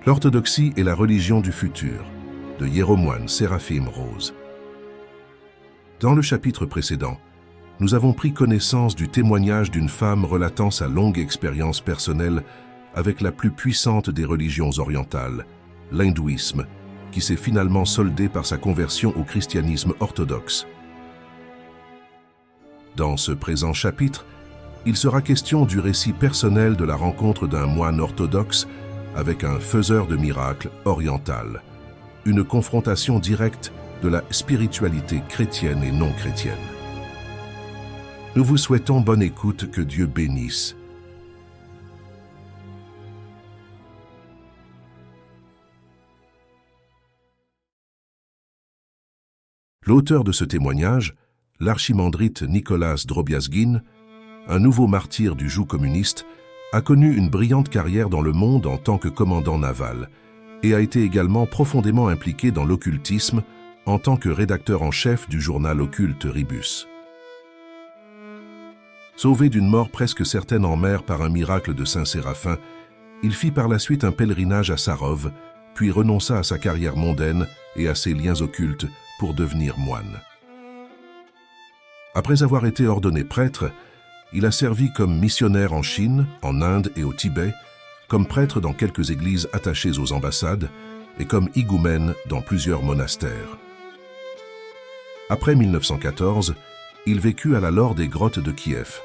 L'orthodoxie est la religion du futur, de Hiéromoine Séraphim Rose. Dans le chapitre précédent, nous avons pris connaissance du témoignage d'une femme relatant sa longue expérience personnelle avec la plus puissante des religions orientales, l'hindouisme, qui s'est finalement soldée par sa conversion au christianisme orthodoxe. Dans ce présent chapitre, il sera question du récit personnel de la rencontre d'un moine orthodoxe avec un faiseur de miracles oriental, une confrontation directe de la spiritualité chrétienne et non chrétienne. Nous vous souhaitons bonne écoute, que Dieu bénisse. L'auteur de ce témoignage, l'archimandrite Nicolas Drobiazgin, un nouveau martyr du joug communiste, a connu une brillante carrière dans le monde en tant que commandant naval et a été également profondément impliqué dans l'occultisme en tant que rédacteur en chef du journal occulte Ribus. Sauvé d'une mort presque certaine en mer par un miracle de Saint Séraphin, il fit par la suite un pèlerinage à Sarov, puis renonça à sa carrière mondaine et à ses liens occultes pour devenir moine. Après avoir été ordonné prêtre, il a servi comme missionnaire en Chine, en Inde et au Tibet, comme prêtre dans quelques églises attachées aux ambassades et comme higoumène dans plusieurs monastères. Après 1914, il vécut à la Laure des grottes de Kiev,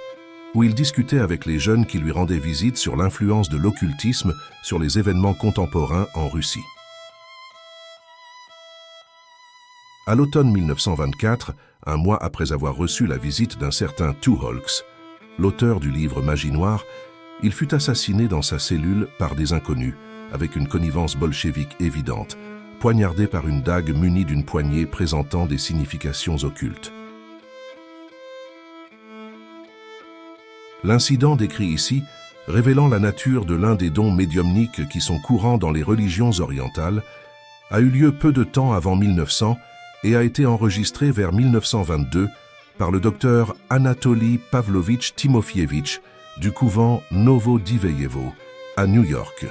où il discutait avec les jeunes qui lui rendaient visite sur l'influence de l'occultisme sur les événements contemporains en Russie. À l'automne 1924, un mois après avoir reçu la visite d'un certain Tucholsky, l'auteur du livre Magie Noire, il fut assassiné dans sa cellule par des inconnus, avec une connivence bolchevique évidente, poignardé par une dague munie d'une poignée présentant des significations occultes. L'incident décrit ici, révélant la nature de l'un des dons médiumniques qui sont courants dans les religions orientales, a eu lieu peu de temps avant 1900 et a été enregistré vers 1922 par le docteur Anatoly Pavlovitch Timofievitch du couvent Novodiveyevo à New York.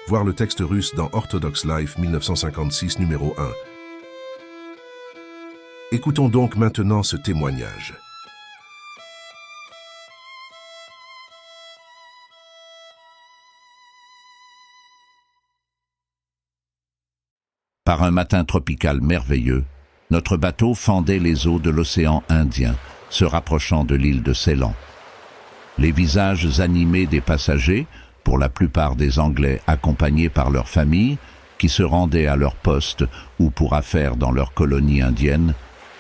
Voir le texte russe dans Orthodox Life 1956 numéro 1. Écoutons donc maintenant ce témoignage. Par un matin tropical merveilleux, notre bateau fendait les eaux de l'océan Indien, se rapprochant de l'île de Ceylan. Les visages animés des passagers, pour la plupart des Anglais accompagnés par leurs familles, qui se rendaient à leur poste ou pour affaires dans leur colonie indienne,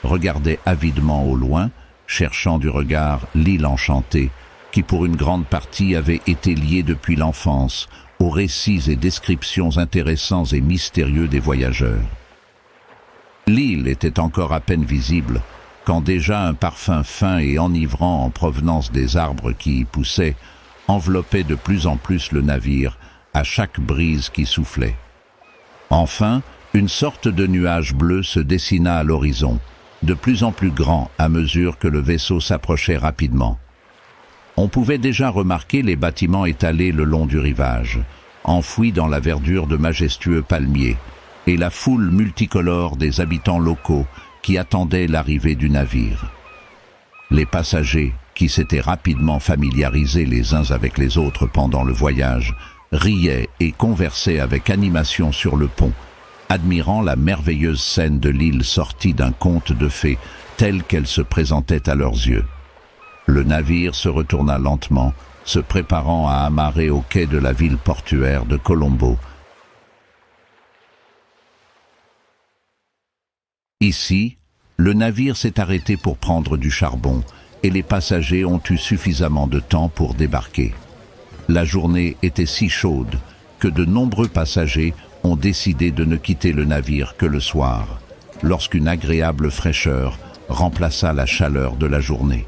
regardaient avidement au loin, cherchant du regard l'île enchantée, qui pour une grande partie avait été liée depuis l'enfance aux récits et descriptions intéressants et mystérieux des voyageurs. L'île était encore à peine visible, quand déjà un parfum fin et enivrant en provenance des arbres qui y poussaient enveloppait de plus en plus le navire à chaque brise qui soufflait. Enfin, une sorte de nuage bleu se dessina à l'horizon, de plus en plus grand à mesure que le vaisseau s'approchait rapidement. On pouvait déjà remarquer les bâtiments étalés le long du rivage, enfouis dans la verdure de majestueux palmiers, et la foule multicolore des habitants locaux qui attendaient l'arrivée du navire. Les passagers, qui s'étaient rapidement familiarisés les uns avec les autres pendant le voyage, riaient et conversaient avec animation sur le pont, admirant la merveilleuse scène de l'île sortie d'un conte de fées telle qu'elle se présentait à leurs yeux. Le navire se retourna lentement, se préparant à amarrer au quai de la ville portuaire de Colombo. Ici, le navire s'est arrêté pour prendre du charbon et les passagers ont eu suffisamment de temps pour débarquer. La journée était si chaude que de nombreux passagers ont décidé de ne quitter le navire que le soir, lorsqu'une agréable fraîcheur remplaça la chaleur de la journée.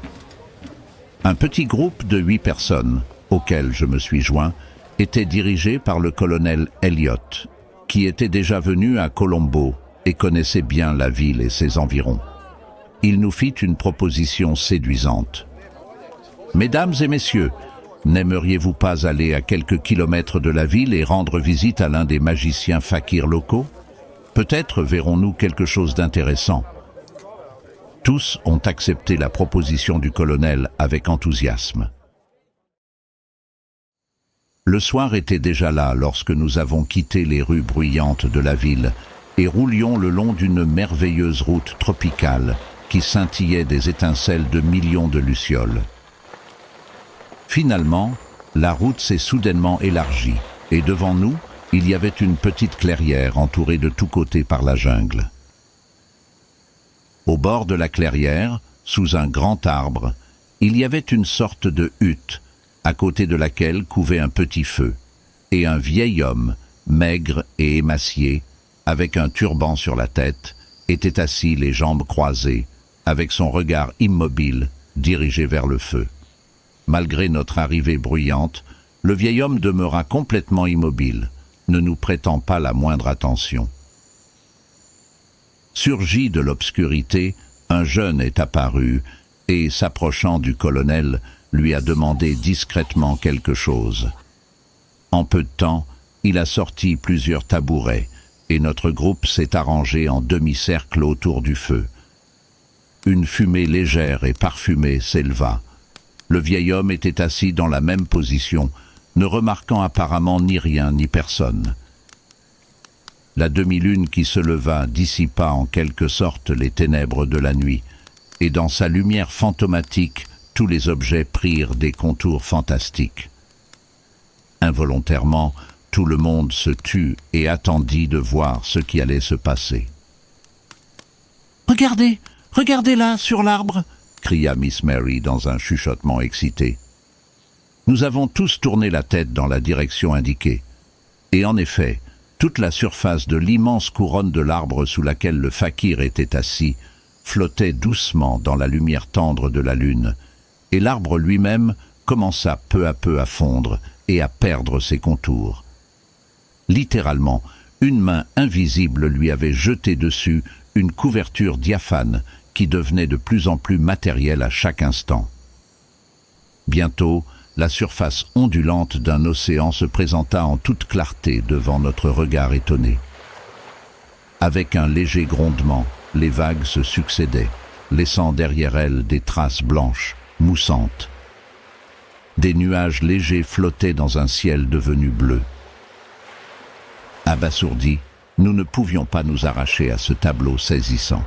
Un petit groupe de 8 personnes, auquel je me suis joint, était dirigé par le colonel Elliott, qui était déjà venu à Colombo et connaissait bien la ville et ses environs. Il nous fit une proposition séduisante. « Mesdames et messieurs, N'aimeriez-vous pas aller à quelques kilomètres de la ville et rendre visite à l'un des magiciens fakirs locaux? Peut-être verrons-nous quelque chose d'intéressant. » Tous ont accepté la proposition du colonel avec enthousiasme. Le soir était déjà là lorsque nous avons quitté les rues bruyantes de la ville et roulions le long d'une merveilleuse route tropicale qui scintillait des étincelles de millions de lucioles. Finalement, la route s'est soudainement élargie et devant nous, il y avait une petite clairière entourée de tous côtés par la jungle. Au bord de la clairière, sous un grand arbre, il y avait une sorte de hutte, à côté de laquelle couvait un petit feu, et un vieil homme, maigre et émacié, avec un turban sur la tête, était assis les jambes croisées, avec son regard immobile dirigé vers le feu. Malgré notre arrivée bruyante, le vieil homme demeura complètement immobile, ne nous prêtant pas la moindre attention. Surgi de l'obscurité, un jeune est apparu et, s'approchant du colonel, lui a demandé discrètement quelque chose. En peu de temps, il a sorti plusieurs tabourets et notre groupe s'est arrangé en demi-cercle autour du feu. Une fumée légère et parfumée s'éleva. Le vieil homme était assis dans la même position, ne remarquant apparemment ni rien ni personne. La demi-lune qui se leva dissipa en quelque sorte les ténèbres de la nuit, et dans sa lumière fantomatique, tous les objets prirent des contours fantastiques. Involontairement, tout le monde se tut et attendit de voir ce qui allait se passer. « Regardez, regardez là, sur l'arbre !» cria Miss Mary dans un chuchotement excité. Nous avons tous tourné la tête dans la direction indiquée. Et en effet, toute la surface de l'immense couronne de l'arbre sous laquelle le fakir était assis flottait doucement dans la lumière tendre de la lune, et l'arbre lui-même commença peu à peu à fondre et à perdre ses contours. Littéralement, une main invisible lui avait jeté dessus une couverture diaphane qui devenait de plus en plus matérielle à chaque instant. Bientôt, la surface ondulante d'un océan se présenta en toute clarté devant notre regard étonné. Avec un léger grondement, les vagues se succédaient, laissant derrière elles des traces blanches, moussantes. Des nuages légers flottaient dans un ciel devenu bleu. Abasourdis, nous ne pouvions pas nous arracher à ce tableau saisissant.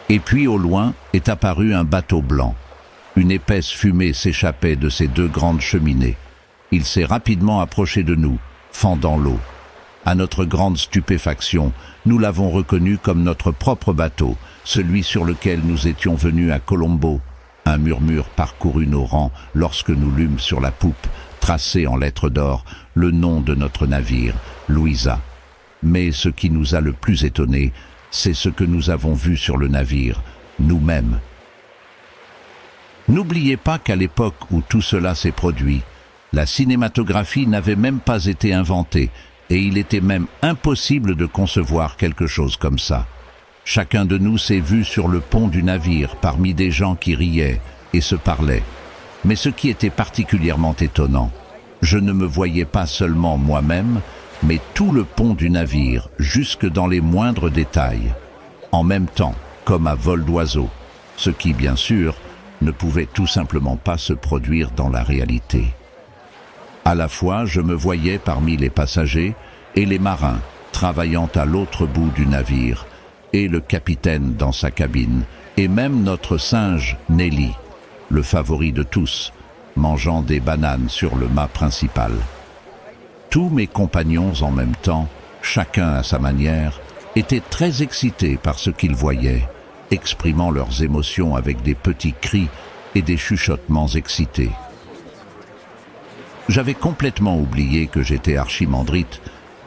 Et puis au loin est apparu un bateau blanc. Une épaisse fumée s'échappait de ces deux grandes cheminées. Il s'est rapidement approché de nous, fendant l'eau. À notre grande stupéfaction, nous l'avons reconnu comme notre propre bateau, celui sur lequel nous étions venus à Colombo. Un murmure parcourut nos rangs lorsque nous lûmes sur la poupe, tracé en lettres d'or, le nom de notre navire, Louisa. Mais ce qui nous a le plus étonnés, c'est ce que nous avons vu sur le navire, nous-mêmes. N'oubliez pas qu'à l'époque où tout cela s'est produit, la cinématographie n'avait même pas été inventée, et il était même impossible de concevoir quelque chose comme ça. Chacun de nous s'est vu sur le pont du navire parmi des gens qui riaient et se parlaient. Mais ce qui était particulièrement étonnant, je ne me voyais pas seulement moi-même, mais tout le pont du navire, jusque dans les moindres détails, en même temps, comme à vol d'oiseau, ce qui, bien sûr, ne pouvait tout simplement pas se produire dans la réalité. À la fois, je me voyais parmi les passagers et les marins travaillant à l'autre bout du navire, et le capitaine dans sa cabine, et même notre singe Nelly, le favori de tous, mangeant des bananes sur le mât principal. Tous mes compagnons en même temps, chacun à sa manière, étaient très excités par ce qu'ils voyaient, exprimant leurs émotions avec des petits cris et des chuchotements excités. J'avais complètement oublié que j'étais archimandrite,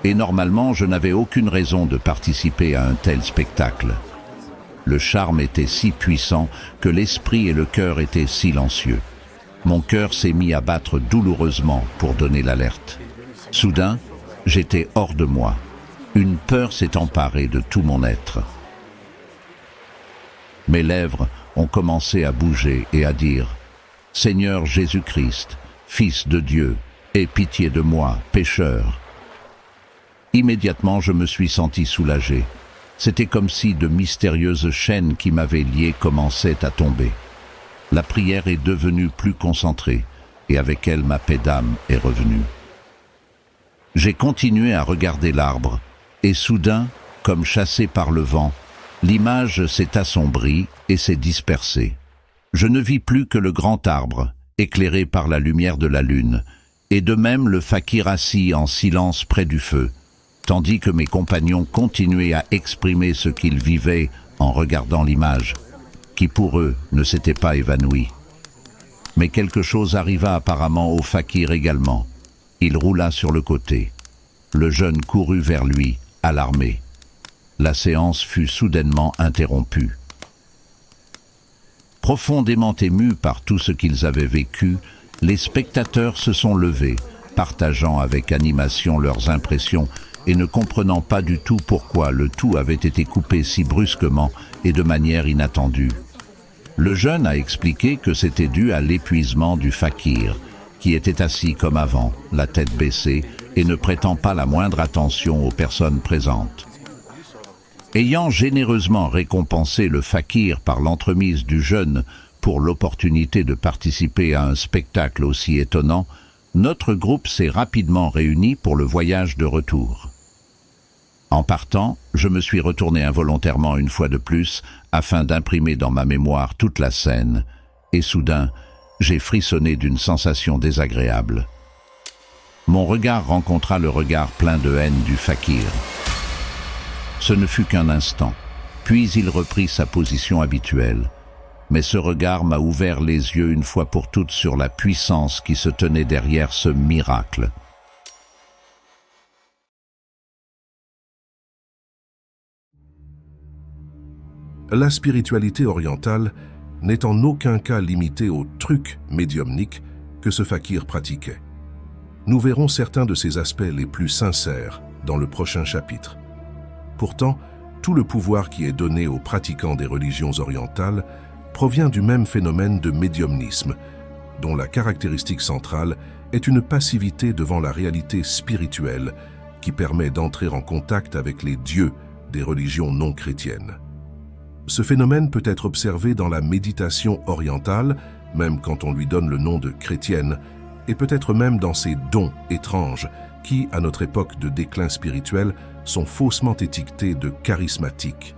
et normalement je n'avais aucune raison de participer à un tel spectacle. Le charme était si puissant que l'esprit et le cœur étaient silencieux. Mon cœur s'est mis à battre douloureusement pour donner l'alerte. Soudain, j'étais hors de moi. Une peur s'est emparée de tout mon être. Mes lèvres ont commencé à bouger et à dire « Seigneur Jésus-Christ, Fils de Dieu, aie pitié de moi, pécheur. » Immédiatement, je me suis senti soulagé. C'était comme si de mystérieuses chaînes qui m'avaient lié commençaient à tomber. La prière est devenue plus concentrée, et avec elle ma paix d'âme est revenue. J'ai continué à regarder l'arbre, et soudain, comme chassé par le vent, l'image s'est assombrie et s'est dispersée. Je ne vis plus que le grand arbre, éclairé par la lumière de la lune, et de même le fakir assis en silence près du feu, tandis que mes compagnons continuaient à exprimer ce qu'ils vivaient en regardant l'image, qui pour eux ne s'était pas évanouie. Mais quelque chose arriva apparemment au fakir également. Il roula sur le côté. Le jeune courut vers lui, alarmé. La séance fut soudainement interrompue. Profondément émus par tout ce qu'ils avaient vécu, les spectateurs se sont levés, partageant avec animation leurs impressions et ne comprenant pas du tout pourquoi le tout avait été coupé si brusquement et de manière inattendue. Le jeune a expliqué que c'était dû à l'épuisement du fakir, qui était assis comme avant, la tête baissée, et ne prêtant pas la moindre attention aux personnes présentes. Ayant généreusement récompensé le fakir par l'entremise du jeune pour l'opportunité de participer à un spectacle aussi étonnant, notre groupe s'est rapidement réuni pour le voyage de retour. En partant, je me suis retourné involontairement une fois de plus afin d'imprimer dans ma mémoire toute la scène, et soudain, j'ai frissonné d'une sensation désagréable. Mon regard rencontra le regard plein de haine du fakir. Ce ne fut qu'un instant, puis il reprit sa position habituelle. Mais ce regard m'a ouvert les yeux une fois pour toutes sur la puissance qui se tenait derrière ce miracle. La spiritualité orientale n'est en aucun cas limitée aux trucs médiumniques que ce fakir pratiquait. Nous verrons certains de ses aspects les plus sincères dans le prochain chapitre. Pourtant, tout le pouvoir qui est donné aux pratiquants des religions orientales provient du même phénomène de médiumnisme, dont la caractéristique centrale est une passivité devant la réalité spirituelle qui permet d'entrer en contact avec les dieux des religions non chrétiennes. Ce phénomène peut être observé dans la méditation orientale, même quand on lui donne le nom de chrétienne, et peut-être même dans ces dons étranges qui, à notre époque de déclin spirituel, sont faussement étiquetés de charismatiques.